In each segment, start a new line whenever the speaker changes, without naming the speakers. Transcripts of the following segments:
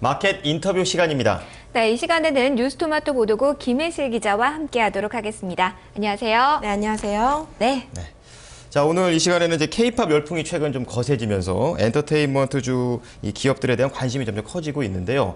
마켓 인터뷰 시간입니다.
네, 이 시간에는 뉴스토마토 보도국 김혜실 기자와 함께하도록 하겠습니다. 안녕하세요.
네, 안녕하세요.
네.
자, 오늘 이 시간에는 이제 K-팝 열풍이 최근 좀 거세지면서 엔터테인먼트주 이 기업들에 대한 관심이 점점 커지고 있는데요.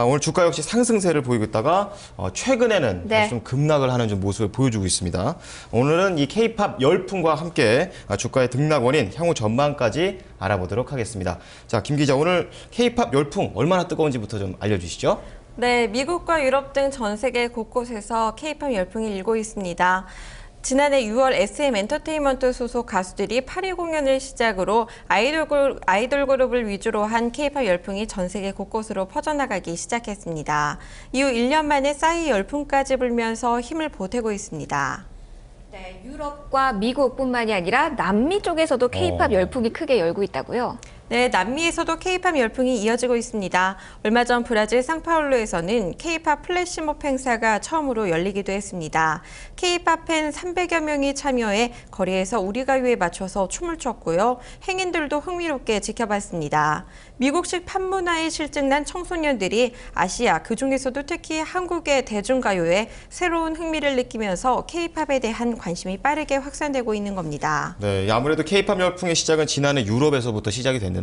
오늘 주가 역시 상승세를 보이고 있다가 최근에는 다시 좀 급락을 하는 좀 모습을 보여주고 있습니다. 오늘은 이 K-팝 열풍과 함께 주가의 등락 원인, 향후 전망까지 알아보도록 하겠습니다. 자, 김 기자, 오늘 K-팝 열풍 얼마나 뜨거운지부터 좀 알려주시죠.
네, 미국과 유럽 등 전 세계 곳곳에서 K-팝 열풍이 일고 있습니다. 지난해 6월 SM 엔터테인먼트 소속 가수들이 파리 공연을 시작으로 아이돌 그룹을 위주로 한 K-팝 열풍이 전 세계 곳곳으로 퍼져나가기 시작했습니다. 이후 1년 만에 싸이 열풍까지 불면서 힘을 보태고 있습니다.
네, 유럽과 미국뿐만이 아니라 남미 쪽에서도 K-팝 열풍이 크게 열고 있다고요?
네, 남미에서도 K-팝 열풍이 이어지고 있습니다. 얼마 전 브라질 상파울루에서는 K-팝 플래시몹 행사가 처음으로 열리기도 했습니다. K-팝 팬 300여 명이 참여해 거리에서 우리 가요에 맞춰서 춤을 췄고요. 행인들도 흥미롭게 지켜봤습니다. 미국식 팝문화에 실증난 청소년들이 아시아, 그중에서도 특히 한국의 대중가요에 새로운 흥미를 느끼면서 K-팝에 대한 관심이 빠르게 확산되고 있는 겁니다.
네, 아무래도 K-팝 열풍의 시작은 지난해 유럽에서부터 시작이 됐는데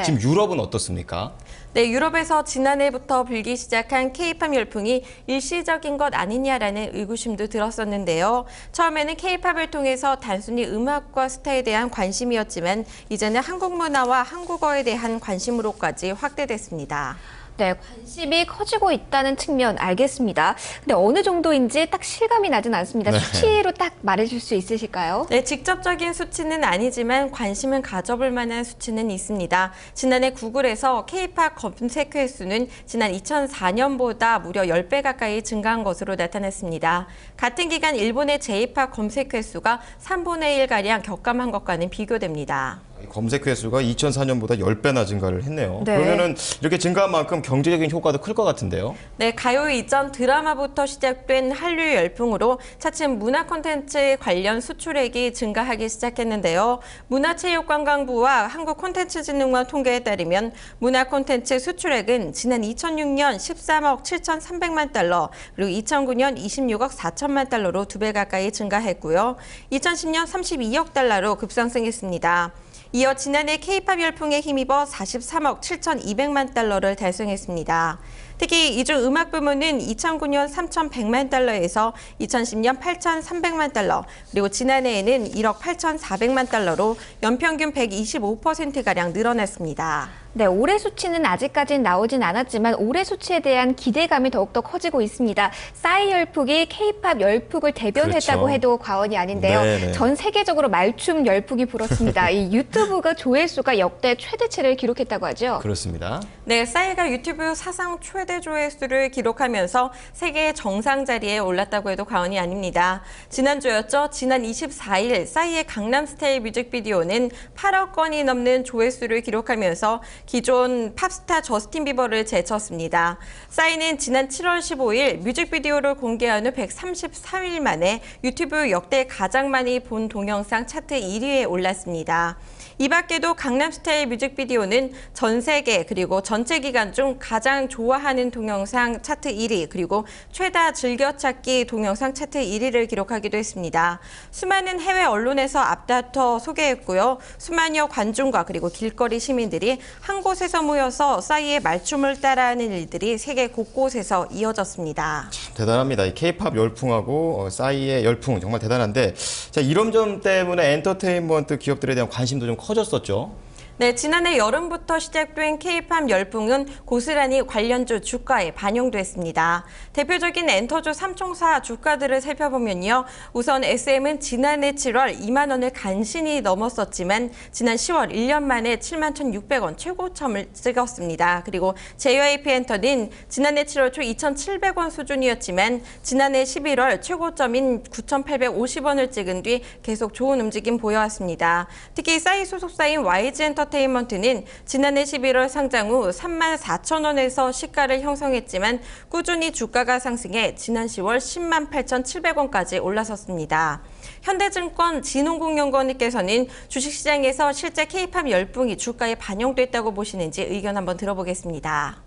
지금 유럽은 어떻습니까?
네, 유럽에서 지난해부터 불기 시작한 K-팝 열풍이 일시적인 것 아니냐라는 의구심도 들었었는데요. 처음에는 K-팝을 통해서 단순히 음악과 스타에 대한 관심이었지만 이제는 한국 문화와 한국어에 대한 관심으로까지 확대됐습니다.
네, 관심이 커지고 있다는 측면 알겠습니다. 근데 어느 정도인지 딱 실감이 나진 않습니다.
네.
수치로 딱 말해줄 수 있으실까요?
네, 직접적인 수치는 아니지만 관심은 가져볼 만한 수치는 있습니다. 지난해 구글에서 K-팝 검색 횟수는 지난 2004년보다 무려 10배 가까이 증가한 것으로 나타났습니다. 같은 기간 일본의 J-팝 검색 횟수가 3분의 1가량 격감한 것과는 비교됩니다.
검색 횟수가 2004년보다 10배나 증가를 했네요.
네.
그러면은 이렇게 증가한 만큼 경제적인 효과도 클 것 같은데요.
네, 가요 이전 드라마부터 시작된 한류 열풍으로 차츰 문화 콘텐츠 관련 수출액이 증가하기 시작했는데요. 문화체육관광부와 한국콘텐츠진흥원 통계에 따르면 문화 콘텐츠 수출액은 지난 2006년 13억 7,300만 달러, 그리고 2009년 26억 4천만 달러로 2배 가까이 증가했고요. 2010년 32억 달러로 급상승했습니다. 이어 지난해 K-팝 열풍에 힘입어 43억 7,200만 달러를 달성했습니다. 특히 이중 음악 부문은 2009년 3,100만 달러에서 2010년 8,300만 달러, 그리고 지난해에는 1억 8,400만 달러로 연평균 125%가량 늘어났습니다.
네, 올해 수치는 아직까지는 나오진 않았지만 올해 수치에 대한 기대감이 더욱더 커지고 있습니다. 싸이 열풍이 K-팝 열풍을 대변했다고
그렇죠.
해도 과언이 아닌데요.
네네.
전 세계적으로 말춤 열풍이 불었습니다. 이 유튜브가 조회수가 역대 최대치를 기록했다고 하죠.
그렇습니다.
네, 싸이가 유튜브 사상 최대 조회수를 기록하면서 세계 정상 자리에 올랐다고 해도 과언이 아닙니다. 지난주였죠. 지난 24일 싸이의 강남스타일 뮤직비디오는 8억 건이 넘는 조회수를 기록하면서 기존 팝스타 저스틴 비버를 제쳤습니다. 싸이는 지난 7월 15일 뮤직비디오를 공개한 후 133일 만에 유튜브 역대 가장 많이 본 동영상 차트 1위에 올랐습니다. 이 밖에도 강남스타일 뮤직비디오는 전 세계 그리고 전체 기간 중 가장 좋아하는 동영상 차트 1위, 그리고 최다 즐겨찾기 동영상 차트 1위를 기록하기도 했습니다. 수많은 해외 언론에서 앞다퉈 소개했고요. 수만여 관중과 그리고 길거리 시민들이 한 곳에서 모여서 싸이의 말춤을 따라하는 일들이 세계 곳곳에서 이어졌습니다.
대단합니다. 이 K-팝 열풍하고 싸이의 열풍 정말 대단한데, 자, 이런 점 때문에 엔터테인먼트 기업들에 대한 관심도 좀 커졌었죠.
네, 지난해 여름부터 시작된 K-팝 열풍은 고스란히 관련주 주가에 반영됐습니다. 대표적인 엔터주 3총사 주가들을 살펴보면요. 우선 SM은 지난해 7월 2만 원을 간신히 넘었었지만 지난 10월 1년 만에 7만 1,600원 최고점을 찍었습니다. 그리고 JYP 엔터는 지난해 7월 초 2,700원 수준이었지만 지난해 11월 최고점인 9,850원을 찍은 뒤 계속 좋은 움직임 보여왔습니다. 특히 싸이 소속사인 YG 엔터테인먼트는 지난해 11월 상장 후 34,000원에서 시가를 형성했지만 꾸준히 주가가 상승해 지난 10월 10만 8,700원까지 올라섰습니다. 현대증권 진홍국연구원님께서는 주식시장에서 실제 K-팝 열풍이 주가에 반영됐다고 보시는지 의견 한번 들어보겠습니다.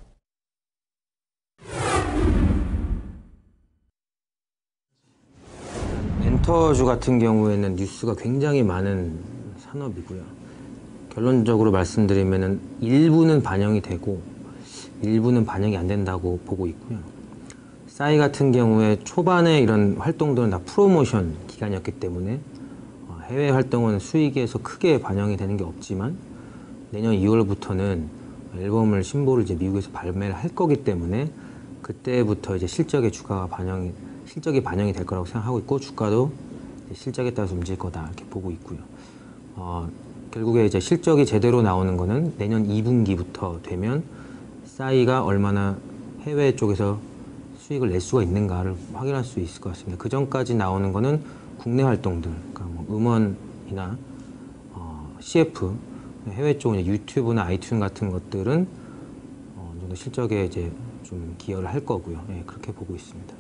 엔터주 같은 경우에는 뉴스가 굉장히 많은 산업이고요. 결론적으로 말씀드리면은 일부는 반영이 되고 일부는 반영이 안 된다고 보고 있고요. 싸이 같은 경우에 초반에 이런 활동들은 다 프로모션 기간이었기 때문에 해외 활동은 수익에서 크게 반영이 되는 게 없지만 내년 2월부터는 앨범을 신보를 이제 미국에서 발매를 할 거기 때문에 그때부터 이제 실적이 반영이 될 거라고 생각하고 있고 주가도 실적에 따라서 움직일 거다 이렇게 보고 있고요. 결국에 이제 실적이 제대로 나오는 거는 내년 2분기부터 되면 싸이가 얼마나 해외 쪽에서 수익을 낼 수가 있는가를 확인할 수 있을 것 같습니다. 그 전까지 나오는 거는 국내 활동들, 그러니까 뭐 음원이나 CF, 해외 쪽 유튜브나 아이튠 같은 것들은 어느 정도 실적에 이제 좀 기여를 할 거고요. 네, 그렇게 보고 있습니다.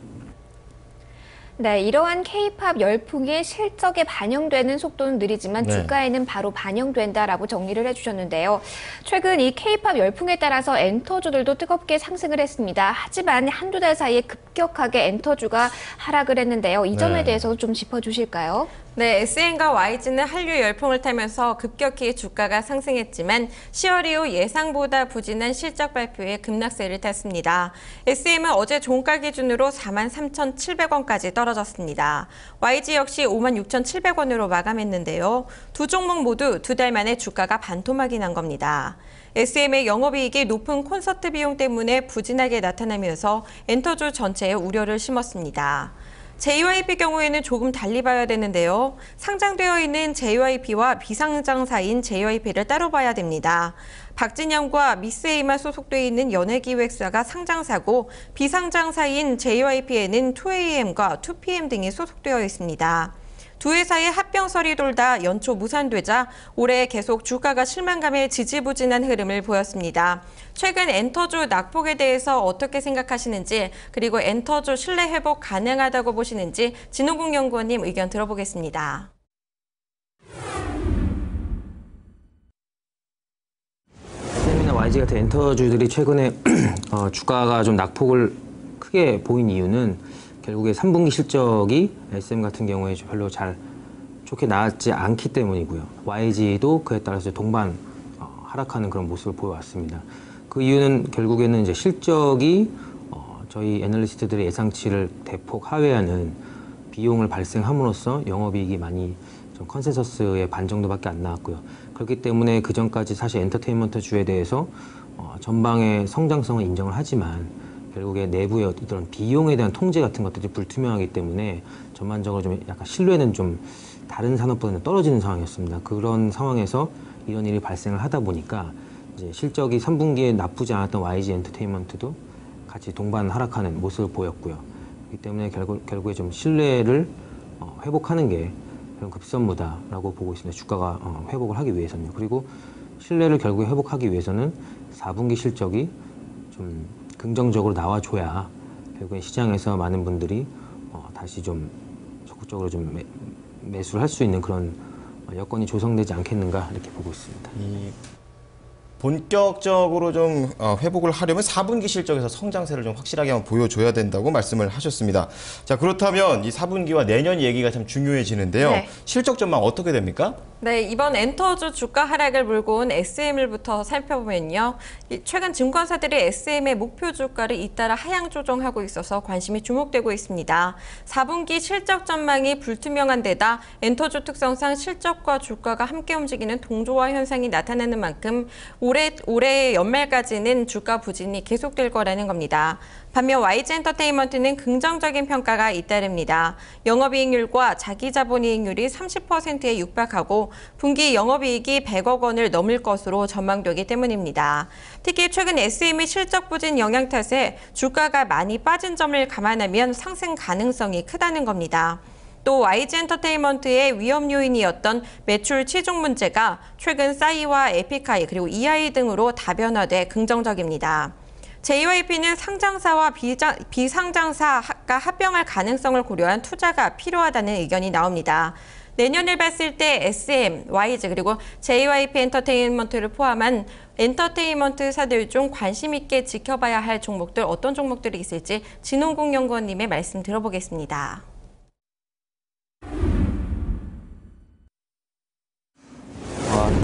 네, 이러한 K-팝 열풍이 실적에 반영되는 속도는 느리지만
네.
주가에는 바로 반영된다라고 정리를 해주셨는데요. 최근 이 K-팝 열풍에 따라서 엔터주들도 뜨겁게 상승을 했습니다. 하지만 한두 달 사이에 급격하게 엔터주가 하락을 했는데요. 이 점에
네.
대해서도 좀 짚어주실까요?
네, SM과 YG는 한류 열풍을 타면서 급격히 주가가 상승했지만 10월 이후 예상보다 부진한 실적 발표에 급락세를 탔습니다. SM은 어제 종가 기준으로 43,700원까지 떨어졌습니다. YG 역시 56,700원으로 마감했는데요. 두 종목 모두 두 달 만에 주가가 반토막이 난 겁니다. SM의 영업이익이 높은 콘서트 비용 때문에 부진하게 나타나면서 엔터주 전체에 우려를 심었습니다. JYP 경우에는 조금 달리 봐야 되는데요. 상장되어 있는 JYP와 비상장사인 JYP를 따로 봐야 됩니다. 박진영과 미스 A만 소속되어 있는 연예기획사가 상장사고 비상장사인 JYP에는 2AM과 2PM 등이 소속되어 있습니다. 두 회사의 합병설이 돌다 연초 무산되자 올해 계속 주가가 실망감에 지지부진한 흐름을 보였습니다. 최근 엔터주 낙폭에 대해서 어떻게 생각하시는지 그리고 엔터주 신뢰 회복 가능하다고 보시는지 진홍국 연구원님 의견 들어보겠습니다.
SM이나 YG 같은 엔터주들이 최근에 주가가 좀 낙폭을 크게 보인 이유는 결국에 3분기 실적이 SM 같은 경우에 별로 잘 좋게 나왔지 않기 때문이고요. YG도 그에 따라서 동반 하락하는 그런 모습을 보여왔습니다. 그 이유는 결국에는 이제 실적이 저희 애널리스트들의 예상치를 대폭 하회하는 비용을 발생함으로써 영업이익이 많이 좀 컨센서스의 반 정도밖에 안 나왔고요. 그렇기 때문에 그 전까지 사실 엔터테인먼트 주에 대해서 전방의 성장성을 인정을 하지만 결국에 내부의 이런 비용에 대한 통제 같은 것들이 불투명하기 때문에 전반적으로 좀 약간 신뢰는 좀 다른 산업보다는 떨어지는 상황이었습니다. 그런 상황에서 이런 일이 발생을 하다 보니까 이제 실적이 3분기에 나쁘지 않았던 YG 엔터테인먼트도 같이 동반 하락하는 모습을 보였고요. 그렇기 때문에 결국에 좀 신뢰를 회복하는 게 급선무다라고 보고 있습니다. 주가가 회복을 하기 위해서는요. 그리고 신뢰를 결국에 회복하기 위해서는 4분기 실적이 좀 긍정적으로 나와줘야 결국엔 시장에서 많은 분들이 다시 좀 적극적으로 좀 매수를 할 수 있는 그런 여건이 조성되지 않겠는가 이렇게 보고 있습니다.
본격적으로 좀 회복을 하려면 4분기 실적에서 성장세를 좀 확실하게 한번 보여줘야 된다고 말씀을 하셨습니다. 자, 그렇다면 이 4분기와 내년 얘기가 참 중요해지는데요.
네.
실적 전망 어떻게 됩니까?
네, 이번 엔터주 주가 하락을 몰고 온 SM을부터 살펴보면요. 최근 증권사들이 SM의 목표 주가를 잇따라 하향 조정하고 있어서 관심이 주목되고 있습니다. 4분기 실적 전망이 불투명한 데다 엔터주 특성상 실적과 주가가 함께 움직이는 동조화 현상이 나타나는 만큼 올해 연말까지는 주가 부진이 계속될 거라는 겁니다. 반면 YG 엔터테인먼트는 긍정적인 평가가 잇따릅니다. 영업이익률과 자기자본이익률이 30%에 육박하고 분기 영업이익이 100억 원을 넘을 것으로 전망되기 때문입니다. 특히 최근 SM의 실적 부진 영향 탓에 주가가 많이 빠진 점을 감안하면 상승 가능성이 크다는 겁니다. 또 YG 엔터테인먼트의 위험 요인이었던 매출 치중 문제가 최근 싸이와 에픽하이 그리고 EI 등으로 다변화돼 긍정적입니다. JYP는 상장사와 비상장사가 합병할 가능성을 고려한 투자가 필요하다는 의견이 나옵니다. 내년을 봤을 때 SM, YG 그리고 JYP 엔터테인먼트를 포함한 엔터테인먼트사들 중 관심 있게 지켜봐야 할 종목들 어떤 종목들이 있을지 진홍국 연구원님의 말씀 들어보겠습니다.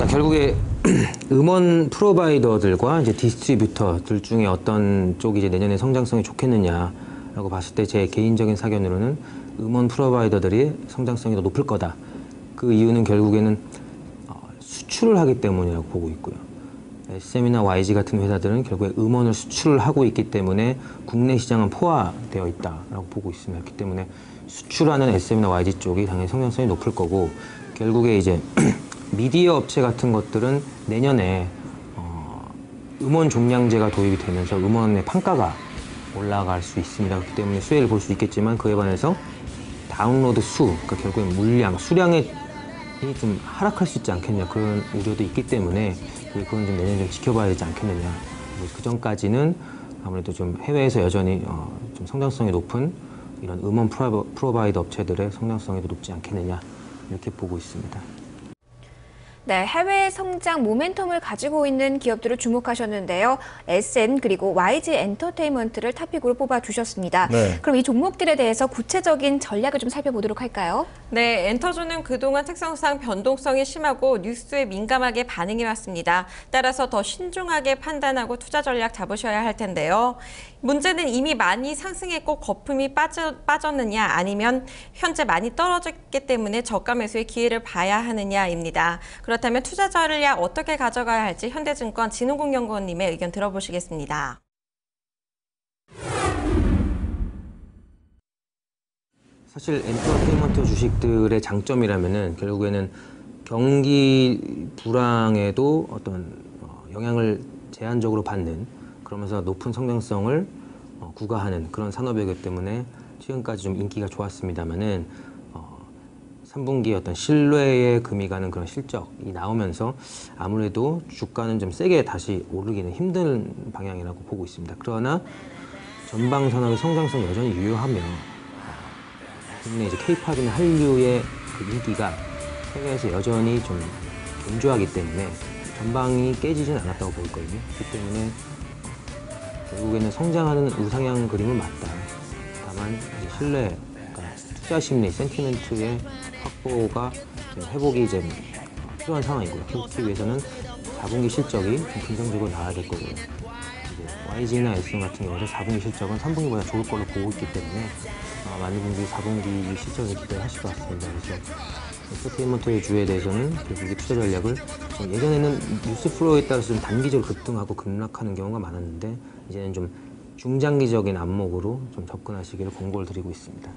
자, 결국에 음원 프로바이더들과 이제 디스트리뷰터들 중에 어떤 쪽이 이제 내년에 성장성이 좋겠느냐라고 봤을 때 제 개인적인 사견으로는 음원 프로바이더들이 성장성이 더 높을 거다. 그 이유는 결국에는 수출을 하기 때문이라고 보고 있고요. SM이나 YG 같은 회사들은 결국에 음원을 수출을 하고 있기 때문에 국내 시장은 포화되어 있다라고 보고 있습니다. 그렇기 때문에 수출하는 SM이나 YG 쪽이 당연히 성장성이 높을 거고, 결국에 이제 미디어 업체 같은 것들은 내년에 음원 종량제가 도입이 되면서 음원의 판가가 올라갈 수 있습니다. 그렇기 때문에 수혜를 볼 수 있겠지만, 그에 반해서 다운로드 수, 그러니까 결국엔 물량, 수량이 좀 하락할 수 있지 않겠냐, 그런 우려도 있기 때문에 그건 좀 내년 좀 지켜봐야 되지 않겠느냐. 그 전까지는 아무래도 좀 해외에서 여전히 좀 성장성이 높은 이런 음원 프로바이더 업체들의 성장성이 더 높지 않겠느냐, 이렇게 보고 있습니다.
네, 해외 성장 모멘텀을 가지고 있는 기업들을 주목하셨는데요. SM 그리고 YG 엔터테인먼트를 탑픽으로 뽑아주셨습니다.
네.
그럼 이 종목들에 대해서 구체적인 전략을 좀 살펴보도록 할까요?
네, 엔터주는 그동안 특성상 변동성이 심하고 뉴스에 민감하게 반응해왔습니다. 따라서 더 신중하게 판단하고 투자 전략 잡으셔야 할 텐데요. 문제는 이미 많이 상승했고 거품이 빠졌느냐, 아니면 현재 많이 떨어졌기 때문에 저가 매수의 기회를 봐야 하느냐입니다. 그렇다면 투자 전략 어떻게 가져가야 할지 현대증권 진홍국 연구원님의 의견 들어보시겠습니다.
사실 엔터테인먼트 주식들의 장점이라면은 결국에는 경기 불황에도 어떤 영향을 제한적으로 받는, 그러면서 높은 성장성을 구가하는 그런 산업이기 때문에 지금까지 좀 인기가 좋았습니다만은 3분기에 어떤 신뢰에 금이 가는 그런 실적이 나오면서 아무래도 주가는 좀 세게 다시 오르기는 힘든 방향이라고 보고 있습니다. 그러나 전방 산업의 성장성 여전히 유효하며 국내 이제 K-팝이나 한류의 그 인기가 해외에서 여전히 좀 견조하기 때문에 전방이 깨지진 않았다고 볼 거거든요. 그렇기 때문에 결국에는 성장하는 우상향 그림은 맞다. 다만 이제 신뢰, 그러니까 투자 심리, 센티멘트의 확보가 회복이 이제 필요한 상황이고요. 그렇기 위해서는 4분기 실적이 좀 긍정적으로 나와야 될 거고요. 이제 YG나 SM 같은 경우는 4분기 실적은 3분기보다 좋을 걸로 보고 있기 때문에 많은 분들이 4분기 실적을 기대하실 것 같습니다. 그래서 엔터테인먼트의 주에 대해서는 결국 투자 전략을 예전에는 뉴스 플로우에 따라서 좀 단기적으로 급등하고 급락하는 경우가 많았는데 이제는 좀 중장기적인 안목으로 좀 접근하시기를 권고를 드리고 있습니다.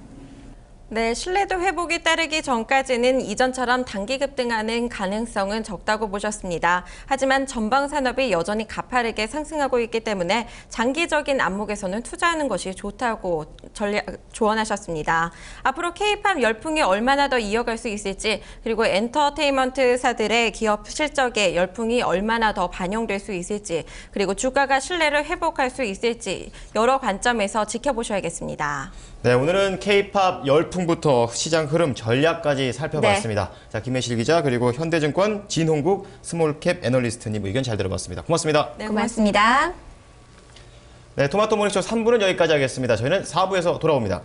네, 신뢰도 회복이 따르기 전까지는 이전처럼 단기 급등하는 가능성은 적다고 보셨습니다. 하지만 전방 산업이 여전히 가파르게 상승하고 있기 때문에 장기적인 안목에서는 투자하는 것이 좋다고 조언하셨습니다. 앞으로 K-팝 열풍이 얼마나 더 이어갈 수 있을지, 그리고 엔터테인먼트사들의 기업 실적에 열풍이 얼마나 더 반영될 수 있을지, 그리고 주가가 신뢰를 회복할 수 있을지 여러 관점에서 지켜보셔야겠습니다.
네, 오늘은 K-팝 열풍부터 시장 흐름 전략까지 살펴봤습니다. 네. 자, 김혜실 기자 그리고 현대증권 진홍국 스몰캡 애널리스트님 의견 잘 들어봤습니다. 고맙습니다.
네,
고맙습니다.
네, 토마토 모닝쇼 3부는 여기까지 하겠습니다. 저희는 4부에서 돌아옵니다.